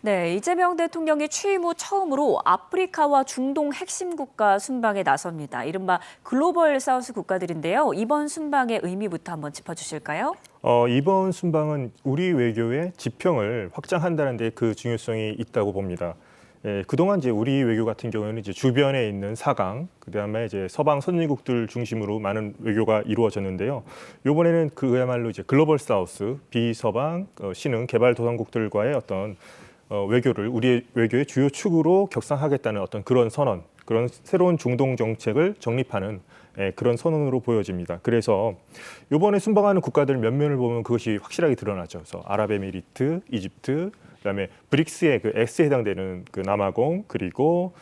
네, 이재명 대통령이 취임 후 처음으로 아프리카와 중동 핵심 국가 순방에 나섭니다. 이른바 글로벌 사우스 국가들인데요. 이번 순방의 의미부터 한번 짚어주실까요? 이번 순방은 우리 외교의 지평을 확장한다는 데 그 중요성이 있다고 봅니다. 그동안 이제 우리 외교 같은 경우에는 이제 주변에 있는 사강, 그다음에 이제 서방 선진국들 중심으로 많은 외교가 이루어졌는데요. 이번에는 그야말로 이제 글로벌 사우스, 비서방, 신흥 개발도상국들과의 어떤 외교를 우리의 외교의 주요 축으로 격상하겠다는 어떤 그런 선언, 그런 새로운 중동 정책을 정립하는 그런 선언으로 보여집니다. 그래서 이번에 순방하는 국가들 면면을 보면 그것이 확실하게 드러나죠. 그래서 아랍에미리트, 이집트, 그다음에 브릭스의 그 X에 해당되는 그 남아공 그리고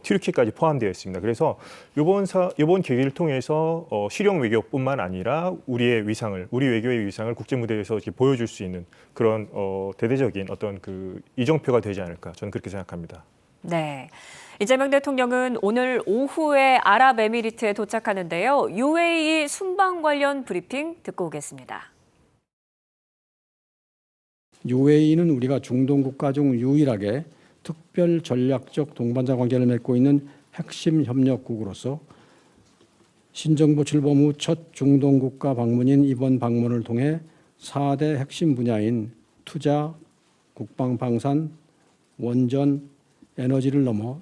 튀르키까지 포함되어 있습니다. 그래서 이번 계기를 통해서 실용 외교뿐만 아니라 우리의 위상을, 우리 외교의 위상을 국제 무대에서 이렇게 보여줄 수 있는 그런 대대적인 어떤 그 이정표가 되지 않을까 저는 그렇게 생각합니다. 네. 이재명 대통령은 오늘 오후에 아랍에미리트에 도착하는데요. UAE 순방 관련 브리핑 듣고 오겠습니다. UAE는 우리가 중동 국가 중 유일하게 특별 전략적 동반자 관계를 맺고 있는 핵심 협력국으로서 신정부 출범 후 첫 중동 국가 방문인 이번 방문을 통해 4대 핵심 분야인 투자, 국방 방산, 원전, 에너지를 넘어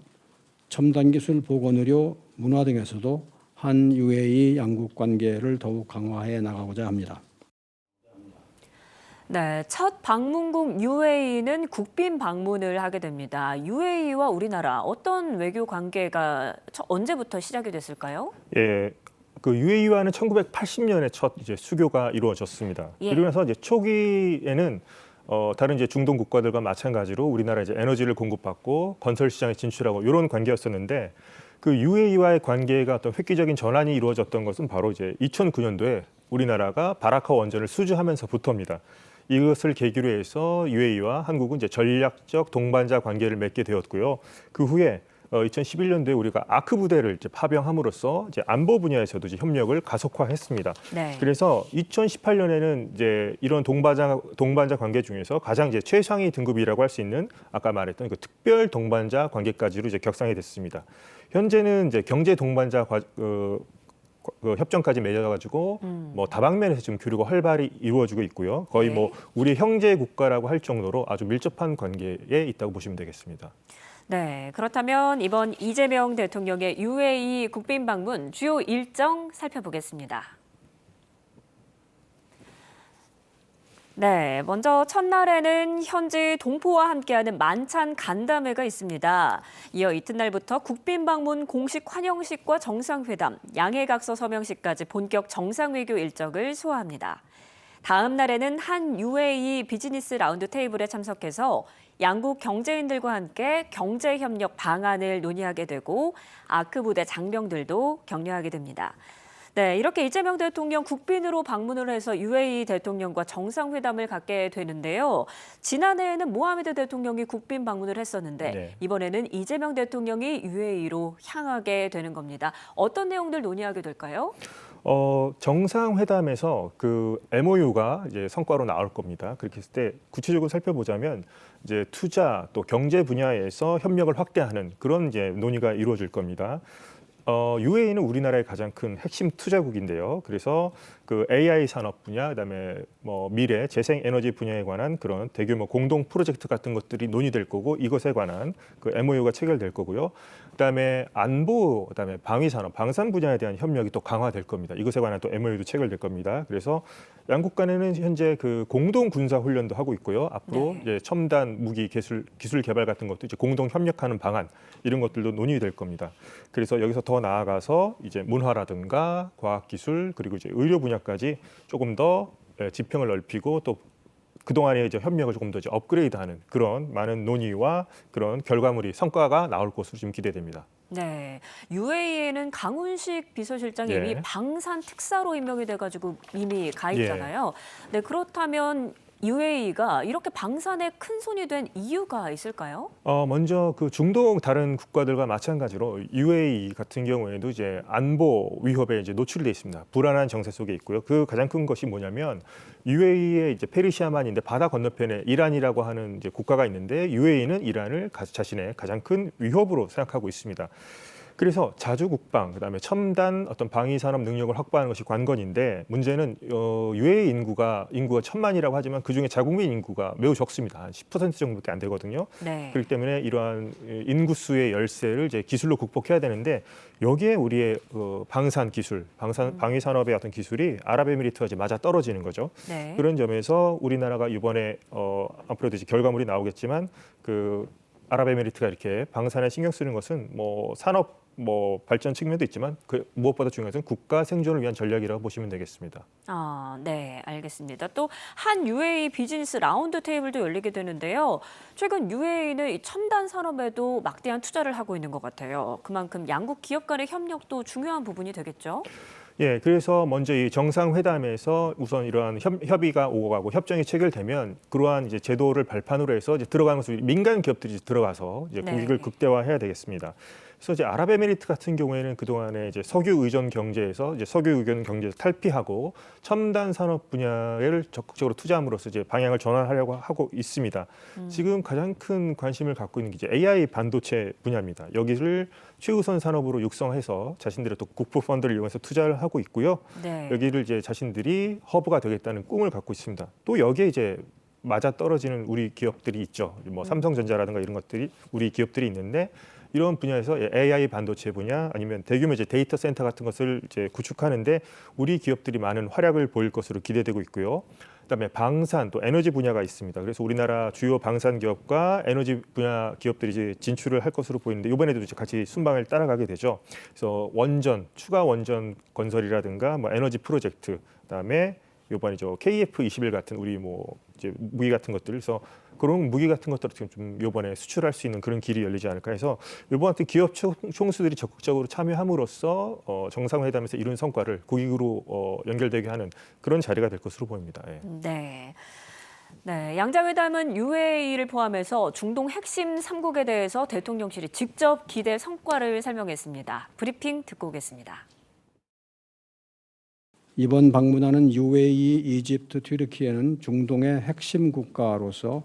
첨단 기술 보건 의료, 문화 등에서도 한 UAE 양국 관계를 더욱 강화해 나가고자 합니다. 네, 첫 방문국 UAE는 국빈 방문을 하게 됩니다. UAE와 우리나라 어떤 외교 관계가 언제부터 시작이 됐을까요? 예, 그 UAE와는 1980년에 첫 이제 수교가 이루어졌습니다. 예. 그리고 나서 이제 초기에는 다른 이제 중동 국가들과 마찬가지로 우리나라 이제 에너지를 공급받고 건설 시장에 진출하고 이런 관계였었는데 그 UAE와의 관계가 어떤 획기적인 전환이 이루어졌던 것은 바로 이제 2009년도에 우리나라가 바라카 원전을 수주하면서부터입니다. 이것을 계기로 해서 UAE와 한국은 이제 전략적 동반자 관계를 맺게 되었고요. 그 후에 2011년도에 우리가 아크 부대를 이제 파병함으로써 이제 안보 분야에서도 이제 협력을 가속화했습니다. 네. 그래서 2018년에는 이제 이런 동반자 관계 중에서 가장 이제 최상위 등급이라고 할 수 있는 아까 말했던 그 특별 동반자 관계까지로 이제 격상이 됐습니다. 현재는 이제 경제 동반자 그 협정까지 맺어가지고 뭐 다방면에서 지금 교류가 활발히 이루어지고 있고요. 거의 네. 뭐 우리 형제 국가라고 할 정도로 아주 밀접한 관계에 있다고 보시면 되겠습니다. 네, 그렇다면 이번 이재명 대통령의 UAE 국빈 방문 주요 일정 살펴보겠습니다. 네, 먼저 첫날에는 현지 동포와 함께하는 만찬 간담회가 있습니다. 이어 이튿날부터 국빈 방문 공식 환영식과 정상회담, 양해각서 서명식까지 본격 정상외교 일정을 소화합니다. 다음 날에는 한 UAE 비즈니스 라운드 테이블에 참석해서 양국 경제인들과 함께 경제협력 방안을 논의하게 되고 아크 부대 장병들도 격려하게 됩니다. 네, 이렇게 이재명 대통령 국빈으로 방문을 해서 UAE 대통령과 정상회담을 갖게 되는데요. 지난해에는 모하메드 대통령이 국빈 방문을 했었는데 네. 이번에는 이재명 대통령이 UAE로 향하게 되는 겁니다. 어떤 내용들 논의하게 될까요? 정상회담에서 그 MOU가 이제 성과로 나올 겁니다. 그렇게 했을 때 구체적으로 살펴보자면 이제 투자 또 경제 분야에서 협력을 확대하는 그런 이제 논의가 이루어질 겁니다. UAE는 우리나라의 가장 큰 핵심 투자국인데요. 그래서 그 AI 산업 분야, 그다음에 뭐 미래 재생 에너지 분야에 관한 그런 대규모 공동 프로젝트 같은 것들이 논의될 거고 이것에 관한 그 MOU가 체결될 거고요. 그다음에 안보, 그다음에 방위 산업, 방산 분야에 대한 협력이 또 강화될 겁니다. 이것에 관한 또 MOU도 체결될 겁니다. 그래서 양국 간에는 현재 그 공동 군사 훈련도 하고 있고요. 앞으로 네. 이제 첨단 무기 기술 개발 같은 것도 이제 공동 협력하는 방안 이런 것들도 논의될 겁니다. 그래서 여기서 더 나아가서 이제 문화라든가 과학 기술 그리고 이제 의료 분야까지 조금 더 지평을 넓히고 또 그동안의 이제 협력을 조금 더 이제 업그레이드하는 그런 많은 논의와 그런 결과물이 성과가 나올 것으로 지금 기대됩니다. 네, UAE에는 강훈식 비서실장이 이미 예. 방산 특사로 임명이 돼가지고 이미 가 있잖아요. 네, 그렇다면 UAE가 이렇게 방산에 큰 손이 된 이유가 있을까요? 먼저 그 중동 다른 국가들과 마찬가지로 UAE 같은 경우에도 이제 안보 위협에 이제 노출돼 있습니다. 불안한 정세 속에 있고요. 그 가장 큰 것이 뭐냐면 UAE의 이제 페르시아만인데 바다 건너편에 이란이라고 하는 이제 국가가 있는데 UAE는 이란을 자신의 가장 큰 위협으로 생각하고 있습니다. 그래서 자주 국방, 그다음에 첨단 어떤 방위 산업 능력을 확보하는 것이 관건인데 문제는 UAE 인구가 1,000만이라고 하지만 그중에 자국민 인구가 매우 적습니다. 한 10% 정도밖에 안 되거든요. 네. 그렇기 때문에 이러한 인구수의 열세를 이제 기술로 극복해야 되는데 여기에 우리의 방산 기술, 방위 산업의 어떤 기술이 아랍에미리트와 이제 맞아 떨어지는 거죠. 네. 그런 점에서 우리나라가 이번에 앞으로도 이제 결과물이 나오겠지만 그 아랍에미리트가 이렇게 방산에 신경 쓰는 것은 뭐 산업 발전 측면도 있지만 그 무엇보다 중요한 것은 국가 생존을 위한 전략이라고 보시면 되겠습니다. 네, 알겠습니다. 또 한 UAE 비즈니스 라운드 테이블도 열리게 되는데요. 최근 UAE는 이 첨단 산업에도 막대한 투자를 하고 있는 것 같아요. 그만큼 양국 기업 간의 협력도 중요한 부분이 되겠죠? 예, 그래서 먼저 이 정상회담에서 우선 이러한 협의가 오고 가고 협정이 체결되면 그러한 이제 제도를 발판으로 해서 이제 들어가는 것을 민간 기업들이 들어가서 이제 고객을 극대화해야 되겠습니다. 그래서 이제 아랍에미리트 같은 경우에는 그동안에 이제 석유 의존 경제에서 이제 석유 의존 경제에서 탈피하고 첨단 산업 분야를 적극적으로 투자함으로써 이제 방향을 전환하려고 하고 있습니다. 지금 가장 큰 관심을 갖고 있는 게 이제 AI 반도체 분야입니다. 여기를 최우선 산업으로 육성해서 자신들의 또 국부 펀드를 이용해서 투자를 하고 있고요. 네. 여기를 이제 자신들이 허브가 되겠다는 꿈을 갖고 있습니다. 또 여기에 이제 맞아 떨어지는 우리 기업들이 있죠. 뭐 삼성전자라든가 이런 것들이 우리 기업들이 있는데 이런 분야에서 AI 반도체 분야 아니면 대규모 이제 데이터 센터 같은 것을 이제 구축하는데 우리 기업들이 많은 활약을 보일 것으로 기대되고 있고요. 그다음에 방산 또 에너지 분야가 있습니다. 그래서 우리나라 주요 방산 기업과 에너지 분야 기업들이 이제 진출을 할 것으로 보이는데 이번에도 이제 같이 순방을 따라가게 되죠. 그래서 원전 추가 원전 건설이라든가 뭐 에너지 프로젝트 그다음에 이번에 저 KF-21 같은 우리 뭐 이제 무기 같은 것들 그래서 그런 무기 같은 것들을 좀 이번에 수출할 수 있는 그런 길이 열리지 않을까 해서 이번 같은 기업 총수들이 적극적으로 참여함으로써 정상회담에서 이룬 성과를 고객으로 연결되게 하는 그런 자리가 될 것으로 보입니다. 예. 네. 네, 양자회담은 UAE를 포함해서 중동 핵심 3국에 대해서 대통령실이 직접 기대 성과를 설명했습니다. 브리핑 듣고 오겠습니다. 이번 방문하는 UAE, 이집트, 튀르키예는 중동의 핵심 국가로서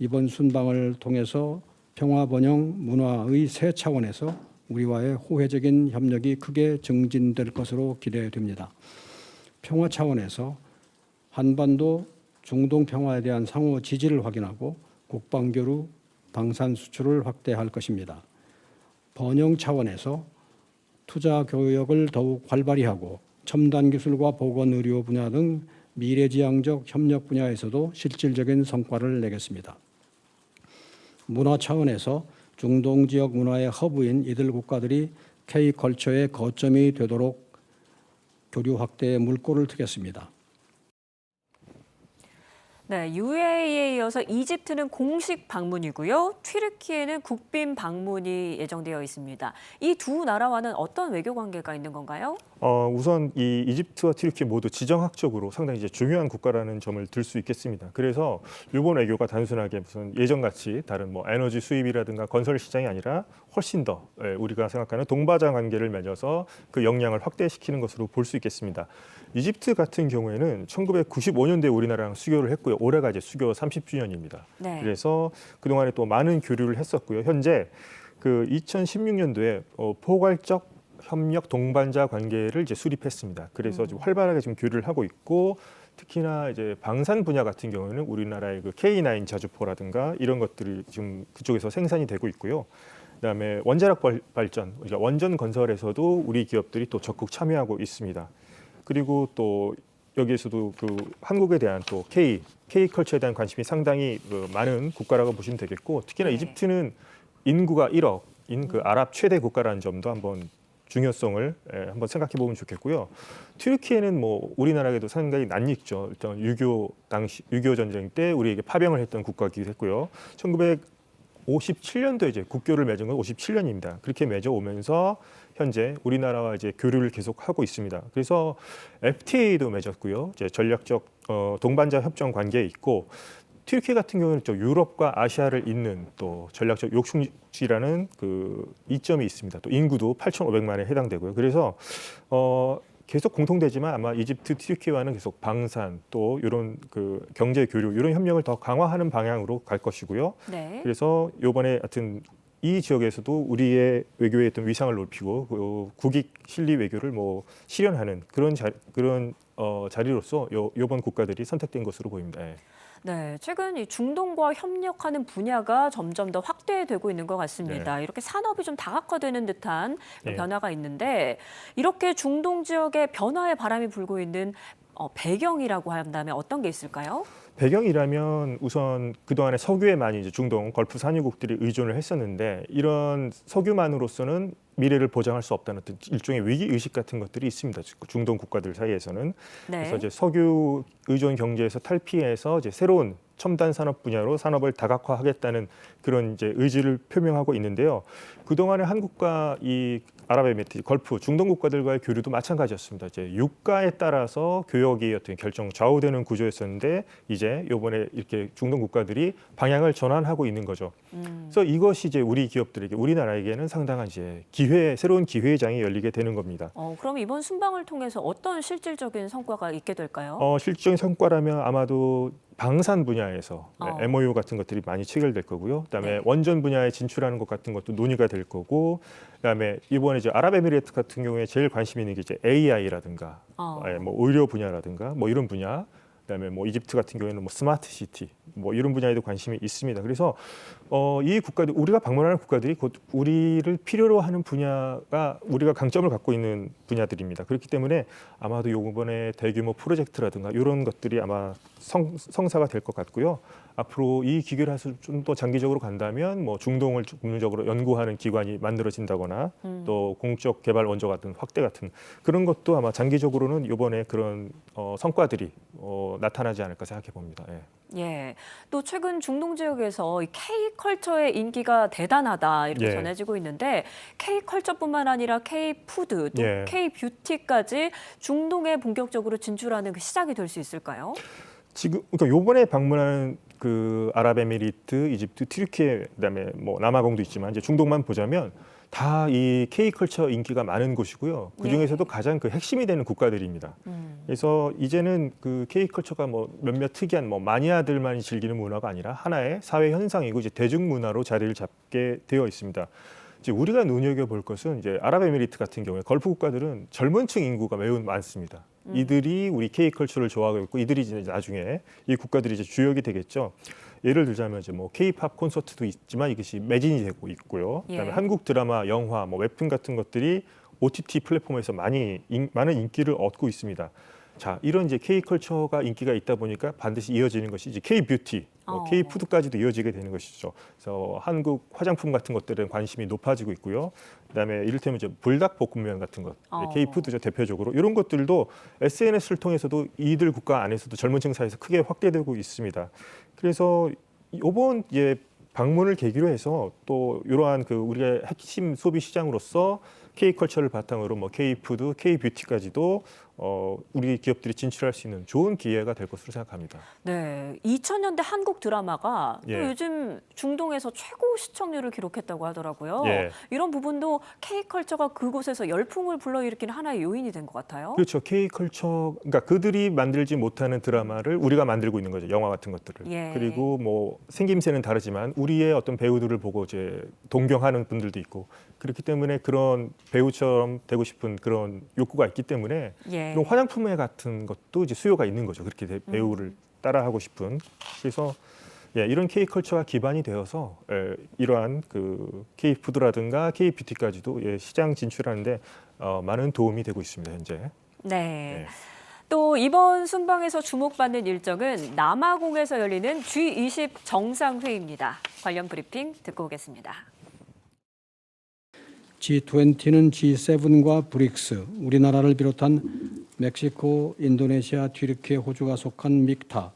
이번 순방을 통해서 평화 번영 문화의 새 차원에서 우리와의 호혜적인 협력이 크게 증진될 것으로 기대됩니다. 평화 차원에서 한반도 중동 평화에 대한 상호 지지를 확인하고 국방교류, 방산 수출을 확대할 것입니다. 번영 차원에서 투자 교역을 더욱 활발히 하고 첨단 기술과 보건 의료 분야 등 미래지향적 협력 분야에서도 실질적인 성과를 내겠습니다. 문화 차원에서 중동 지역 문화의 허브인 이들 국가들이 K컬처의 거점이 되도록 교류 확대에 물꼬를 트겠습니다. 네, UAE에 이어서 이집트는 공식 방문이고요. 튀르키예는 국빈 방문이 예정되어 있습니다. 이 두 나라와는 어떤 외교 관계가 있는 건가요? 우선 이 이집트와 튀르키예 모두 지정학적으로 상당히 이제 중요한 국가라는 점을 들 수 있겠습니다. 그래서 일본 외교가 단순하게 무슨 예전같이 다른 뭐 에너지 수입이라든가 건설 시장이 아니라 훨씬 더 우리가 생각하는 동바자 관계를 맺어서 그 역량을 확대시키는 것으로 볼 수 있겠습니다. 이집트 같은 경우에는 1995년도에 우리나라랑 수교를 했고요. 올해가 이제 수교 30주년입니다. 네. 그래서 그동안에 또 많은 교류를 했었고요. 현재 그 2016년도에 포괄적 협력 동반자 관계를 이제 수립했습니다. 그래서 지금 활발하게 지금 교류를 하고 있고 특히나 이제 방산 분야 같은 경우는 우리나라의 그 K9 자주포라든가 이런 것들이 지금 그쪽에서 생산이 되고 있고요. 그다음에 원자력 발전, 그러니까 원전 건설에서도 우리 기업들이 또 적극 참여하고 있습니다. 그리고 또 여기에서도 그 한국에 대한 또 K컬처에 대한 관심이 상당히 많은 국가라고 보시면 되겠고 특히나 이집트는 인구가 1억인 그 아랍 최대 국가라는 점도 한번 중요성을 한번 생각해 보면 좋겠고요. 튀르키예는 뭐 우리나라에도 상당히 낯익죠. 일단 6.25 전쟁 때 우리에게 파병을 했던 국가이기도 했고요. 57년도에 이제 국교를 맺은 건 57년입니다. 그렇게 맺어 오면서 현재 우리나라와 이제 교류를 계속하고 있습니다. 그래서 FTA도 맺었고요. 이제 전략적 동반자 협정 관계에 있고 튀르키예 같은 경우는 또 유럽과 아시아를 잇는 또 전략적 요충지라는 그 이점이 있습니다. 또 인구도 8,500만에 해당되고요. 그래서 계속 공통되지만 아마 이집트, 튀르키예와는 계속 방산 또 이런 그 경제 교류 이런 협력을 더 강화하는 방향으로 갈 것이고요. 네. 그래서 이번에 하여튼 이 지역에서도 우리의 외교의 어떤 위상을 높이고 그 국익 실리 외교를 뭐 실현하는 그런 자리로서 이번 국가들이 선택된 것으로 보입니다. 예. 네, 최근 이 중동과 협력하는 분야가 점점 더 확대되고 있는 것 같습니다. 이렇게 산업이 좀 다각화되는 듯한 네. 변화가 있는데 이렇게 중동 지역에 변화의 바람이 불고 있는 배경이라고 한다면 어떤 게 있을까요? 배경이라면 우선 그동안에 석유에 많이 이제 중동 걸프 산유국들이 의존을 했었는데 이런 석유만으로서는 미래를 보장할 수 없다는 어떤 일종의 위기 의식 같은 것들이 있습니다. 중동 국가들 사이에서는. 네. 그래서 이제 석유 의존 경제에서 탈피해서 이제 새로운 첨단 산업 분야로 산업을 다각화하겠다는 그런 이제 의지를 표명하고 있는데요. 그동안에 한국과 이 아랍에미리트, 걸프, 중동 국가들과의 교류도 마찬가지였습니다. 이제 유가에 따라서 교역이 어떤 결정 좌우되는 구조였었는데 이제 이번에 이렇게 중동 국가들이 방향을 전환하고 있는 거죠. 그래서 이것이 이제 우리 기업들에게, 우리나라에게는 상당한 이제 새로운 기회의 장이 열리게 되는 겁니다. 그럼 이번 순방을 통해서 어떤 실질적인 성과가 있게 될까요? 실질적인 성과라면 아마도 방산 분야에서 MOU 같은 것들이 많이 체결될 거고요. 그다음에 네. 원전 분야에 진출하는 것 같은 것도 논의가 될 거고, 그다음에 이번에 이제 아랍에미리트 같은 경우에 제일 관심 있는 게 이제 AI라든가, 뭐 의료 분야라든가, 뭐 이런 분야. 그다음에 뭐 이집트 같은 경우에는 뭐 스마트 시티, 뭐 이런 분야에도 관심이 있습니다. 그래서 이 국가들, 우리가 방문하는 국가들이 곧 우리를 필요로 하는 분야가 우리가 강점을 갖고 있는 분야들입니다. 그렇기 때문에 아마도 이번에 대규모 프로젝트라든가 이런 것들이 아마 성사가 될 것 같고요. 앞으로 이 기계를 좀 더 장기적으로 간다면 뭐 중동을 국민적으로 연구하는 기관이 만들어진다거나 또 공적 개발 원조 같은 확대 같은 그런 것도 아마 장기적으로는 이번에 그런 성과들이 나타나지 않을까 생각해 봅니다. 예. 예. 또 최근 중동 지역에서 이 K컬처의 인기가 대단하다 이렇게 예. 전해지고 있는데 K컬처뿐만 아니라 K푸드 또 예. K뷰티까지 중동에 본격적으로 진출하는 그 시작이 될 수 있을까요? 지금 그러니까 요번에 방문하는 그 아랍에미리트, 이집트, 튀르키예 그다음에 뭐 남아공도 있지만 이제 중동만 보자면 다 이 K컬처 인기가 많은 곳이고요. 그 중에서도 가장 그 핵심이 되는 국가들입니다. 그래서 이제는 그 K컬처가 뭐 몇몇 특이한 뭐 마니아들만이 즐기는 문화가 아니라 하나의 사회 현상이고 이제 대중 문화로 자리를 잡게 되어 있습니다. 이제 우리가 눈여겨볼 것은 이제 아랍에미리트 같은 경우에 걸프 국가들은 젊은층 인구가 매우 많습니다. 이들이 우리 K컬처를 좋아하고 있고 이들이 이제 나중에 이 국가들이 이제 주역이 되겠죠. 예를 들자면 이제 뭐 K-팝 콘서트도 있지만 이것이 매진이 되고 있고요. 그다음에 예. 한국 드라마, 영화, 뭐 웹툰 같은 것들이 OTT 플랫폼에서 많은 인기를 얻고 있습니다. 자, 이런 이제 K컬처가 인기가 있다 보니까 반드시 이어지는 것이 이제 K뷰티, K푸드까지도 이어지게 되는 것이죠. 그래서 한국 화장품 같은 것들에 관심이 높아지고 있고요. 그다음에 이를테면 이제 불닭볶음면 같은 것, K푸드죠 대표적으로 이런 것들도 SNS를 통해서도 이들 국가 안에서도 젊은층 사이에서 크게 확대되고 있습니다. 그래서 이번 이제 방문을 계기로 해서 또 이러한 그 우리의 핵심 소비 시장으로서 K컬처를 바탕으로 뭐 K푸드, K뷰티까지도 우리 기업들이 진출할 수 있는 좋은 기회가 될 것으로 생각합니다. 네, 2000년대 한국 드라마가 또 예. 요즘 중동에서 최고 시청률을 기록했다고 하더라고요. 예. 이런 부분도 K컬처가 그곳에서 열풍을 불러일으키는 하나의 요인이 된 것 같아요. 그렇죠. K컬처, 그러니까 그들이 만들지 못하는 드라마를 우리가 만들고 있는 거죠. 영화 같은 것들을. 예. 그리고 뭐 생김새는 다르지만 우리의 어떤 배우들을 보고 이제 동경하는 분들도 있고 그렇기 때문에 그런 배우처럼 되고 싶은 그런 욕구가 있기 때문에 예. 이런 화장품회 같은 것도 이제 수요가 있는 거죠. 그렇게 배우를 따라하고 싶은. 그래서 이런 K컬처가 기반이 되어서 이러한 그 K푸드라든가 K뷰티까지도 시장 진출하는데 많은 도움이 되고 있습니다. 현재. 네. 또 이번 순방에서 주목받는 일정은 남아공에서 열리는 G20 정상회의입니다. 관련 브리핑 듣고 오겠습니다. G20는 G7과 브릭스, 우리나라를 비롯한 멕시코, 인도네시아, 튀르키예, 호주가 속한 믹타,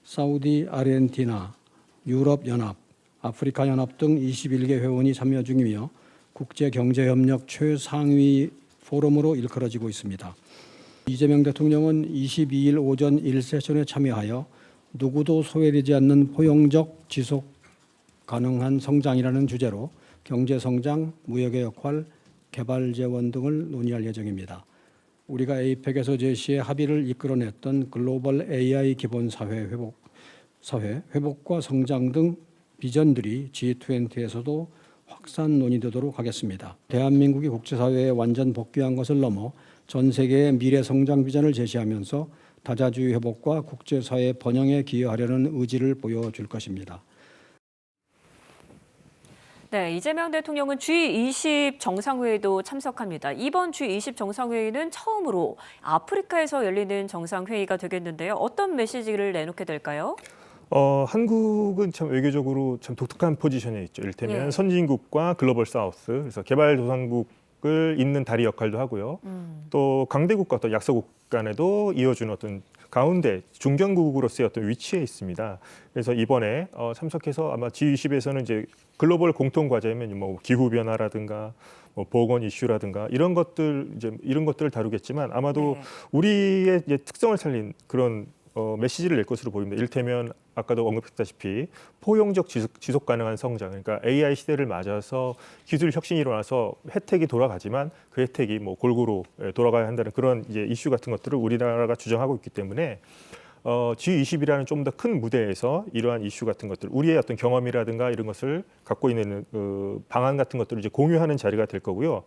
사우디, 아르헨티나, 유럽연합, 아프리카 연합 등 21개 회원이 참여 중이며 국제경제협력 최상위 포럼으로 일컬어지고 있습니다. 이재명 대통령은 22일 오전 1세션에 참여하여 누구도 소외되지 않는 포용적 지속 가능한 성장이라는 주제로 경제성장, 무역의 역할, 개발 재원 등을 논의할 예정입니다. 우리가 에이펙에서 제시해 합의를 이끌어냈던 글로벌 AI 기본 사회 회복과 성장 등 비전들이 G20에서도 확산 논의되도록 하겠습니다. 대한민국이 국제사회에 완전 복귀한 것을 넘어 전 세계의 미래 성장 비전을 제시하면서 다자주의 회복과 국제사회 번영에 기여하려는 의지를 보여줄 것입니다. 네, 이재명 대통령은 G20 정상회의도 참석합니다. 이번 G20 정상회의는 처음으로 아프리카에서 열리는 정상회의가 되겠는데요. 어떤 메시지를 내놓게 될까요? 한국은 참 외교적으로 참 독특한 포지션에 있죠. 이를테면 예. 선진국과 글로벌 사우스, 그래서 개발도상국을 잇는 다리 역할도 하고요. 또 강대국과 또 약소국 간에도 이어주는 어떤 가운데 중견국으로서의 어떤 위치에 있습니다. 그래서 이번에 참석해서 아마 G20에서는 이제 글로벌 공통 과제면 뭐 기후 변화라든가 뭐 보건 이슈라든가 이런 것들을 다루겠지만 아마도 네. 우리의 이제 특성을 살린 그런 메시지를 낼 것으로 보입니다. 이를테면 아까도 언급했다시피 포용적 지속 가능한 성장, 그러니까 AI 시대를 맞아서 기술 혁신이 일어나서 혜택이 돌아가지만 그 혜택이 뭐 골고루 돌아가야 한다는 그런 이제 이슈 같은 것들을 우리나라가 주장하고 있기 때문에 G20이라는 좀 더 큰 무대에서 이러한 이슈 같은 것들, 우리의 어떤 경험이라든가 이런 것을 갖고 있는 방안 같은 것들을 이제 공유하는 자리가 될 거고요.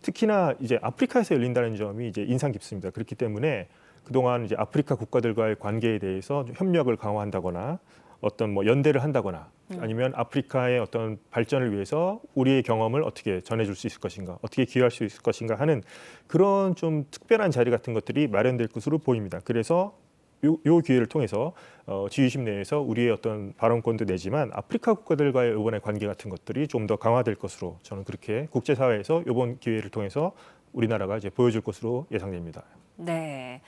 특히나 이제 아프리카에서 열린다는 점이 이제 인상 깊습니다. 그렇기 때문에 그동안 이제 아프리카 국가들과의 관계에 대해서 협력을 강화한다거나 어떤 뭐 연대를 한다거나 아니면 아프리카의 어떤 발전을 위해서 우리의 경험을 어떻게 전해줄 수 있을 것인가, 어떻게 기여할 수 있을 것인가 하는 그런 좀 특별한 자리 같은 것들이 마련될 것으로 보입니다. 그래서 요 기회를 통해서 G20 내에서 우리의 어떤 발언권도 내지만 아프리카 국가들과의 이번의 관계 같은 것들이 좀 더 강화될 것으로 저는 그렇게 국제사회에서 이번 기회를 통해서 우리나라가 이제 보여줄 것으로 예상됩니다. 네.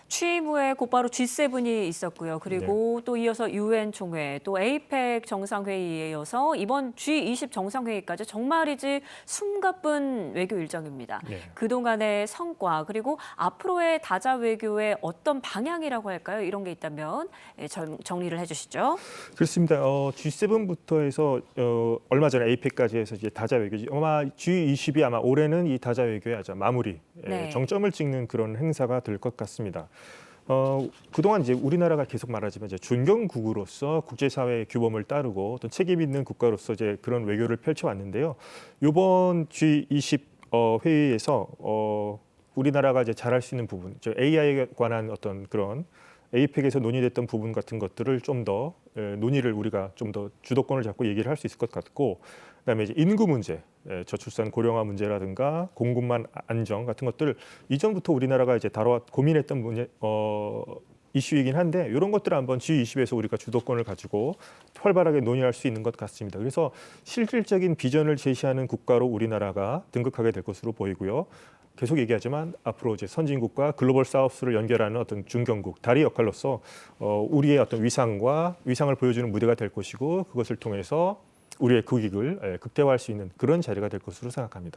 취임 후에 곧바로 G7이 있었고요. 그리고 또 이어서 UN 총회, 또 에이펙 정상회의에 이어서 이번 G20 정상회의까지 정말이지 숨가쁜 외교 일정입니다. 네. 그동안의 성과 그리고 앞으로의 다자 외교의 어떤 방향이라고 할까요? 이런 게 있다면 정리를 해주시죠. 그렇습니다. G7부터 해서 얼마 전에 에이펙까지 해서 이제 다자 외교지. 아마 G20이 아마 올해는 이 다자 외교의 아주 마무리 네. 정점을 찍는 그런 행사가 될 것 같습니다. 그동안 이제 우리나라가 계속 말하지만 이제 중견국으로서 국제사회의 규범을 따르고 어떤 책임 있는 국가로서 이제 그런 외교를 펼쳐왔는데요. 이번 G20 회의에서 우리나라가 이제 잘할 수 있는 부분, AI에 관한 어떤 그런 에이펙에서 논의됐던 부분 같은 것들을 좀 더 논의를 우리가 좀 더 주도권을 잡고 얘기를 할 수 있을 것 같고, 그다음에 이제 인구 문제, 저출산 고령화 문제라든가 공급망 안정 같은 것들 이전부터 우리나라가 이제 고민했던 문제, 이슈이긴 한데 이런 것들을 한번 G20에서 우리가 주도권을 가지고 활발하게 논의할 수 있는 것 같습니다. 그래서 실질적인 비전을 제시하는 국가로 우리나라가 등극하게 될 것으로 보이고요. 계속 얘기하지만 앞으로 이제 선진국과 글로벌 사우스를 연결하는 어떤 중견국, 다리 역할로서 우리의 어떤 위상을 보여주는 무대가 될 것이고 그것을 통해서 우리의 국익을 극대화할 수 있는 그런 자리가 될 것으로 생각합니다.